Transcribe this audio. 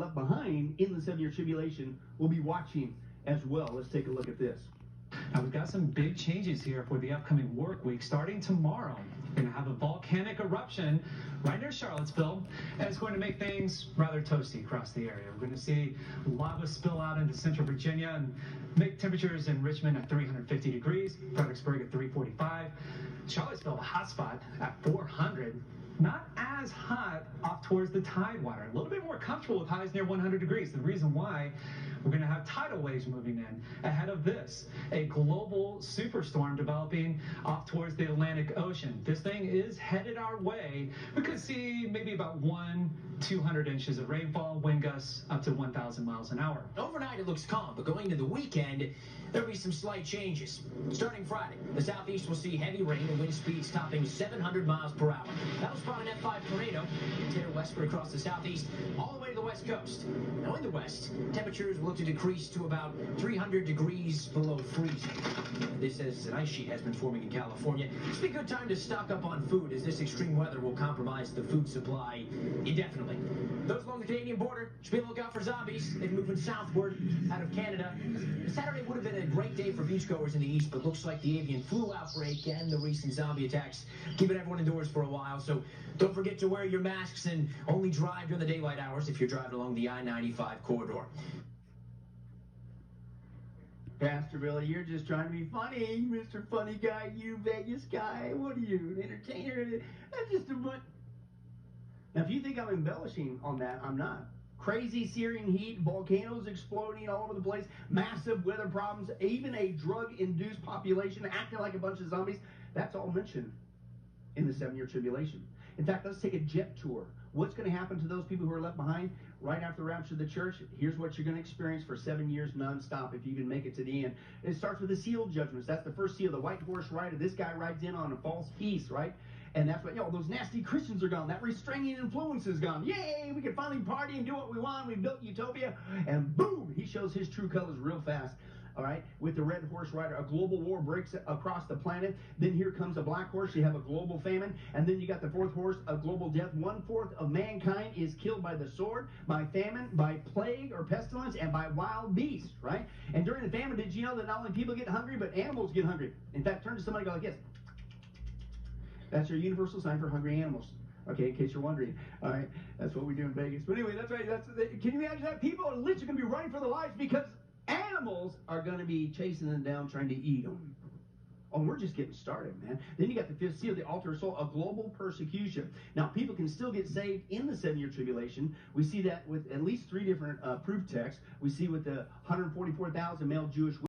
left behind in the 7-year tribulation will be watching as well. Let's take a look at this. Now we've got some big changes here for the upcoming work week. Starting tomorrow, we're going to have a volcanic eruption right near Charlottesville, and it's going to make things rather toasty across the area. We're going to see lava spill out into central Virginia and make temperatures in Richmond at 350 degrees, Fredericksburg at 345, Charlottesville a hot spot at 400. Not as hot off towards the tidewater. A little bit more comfortable with highs near 100 degrees. The reason why, we're going to have tidal waves moving in ahead of this. A global superstorm developing off towards the Atlantic Ocean. This thing is headed our way. We could see maybe about 100-200 inches of rainfall, wind gusts up to 1,000 miles an hour. Overnight it looks calm, but going into the weekend, there'll be some slight changes. Starting Friday, the southeast will see heavy rain and wind speeds topping 700 miles per hour. That'll spawn an F5 tornado, tear westward across the southeast, all the way to the west coast. Now in the west, temperatures will look to decrease to about 300 degrees below freezing. This as an ice sheet has been forming in California. It's a good time to stock up on food, as this extreme weather will compromise the food supply indefinitely. Those along the Canadian border should be on the lookout for zombies. They're moving southward out of Canada. Saturday would have been a great day for beachgoers in the east, but looks like the avian flu outbreak and the recent zombie attacks keeping everyone indoors for a while. So don't forget to wear your masks and only drive during the daylight hours if you're driving along the I-95 corridor. Pastor Billy, you're just trying to be funny, Mr. Funny Guy, you Vegas guy. What are you, an entertainer? That's just a butt. Now, if you think I'm embellishing on that, I'm not. Crazy searing heat, volcanoes exploding all over the place, massive weather problems, even a drug-induced population acting like a bunch of zombies. That's all mentioned in the 7-year tribulation. In fact, let's take a jet tour. What's going to happen to those people who are left behind right after the rapture of the church? Here's what you're going to experience for 7 years nonstop if you even make it to the end. It starts with the seal judgments. That's the first seal, the white horse rider. This guy rides in on a false peace, right? And that's what, those nasty Christians are gone. That restraining influence is gone. Yay, we can finally party and do what we want. We built utopia. And boom, he shows his true colors real fast. All right, with the red horse rider, a global war breaks across the planet. Then here comes a black horse. You have a global famine. And then you got the fourth horse, a global death. 1/4 of mankind is killed by the sword, by famine, by plague or pestilence, and by wild beasts, right? And during the famine, did you know that not only people get hungry, but animals get hungry? In fact, turn to somebody and go like this. That's your universal sign for hungry animals. Okay, in case you're wondering. All right, that's what we do in Vegas. But anyway, that's right. Can you imagine that? People are literally going to be running for their lives because animals are going to be chasing them down, trying to eat them. Oh, we're just getting started, man. Then you got the fifth seal, the altar of soul, a global persecution. Now, people can still get saved in the 7-year tribulation. We see that with at least 3 different proof texts. We see with the 144,000 male Jewish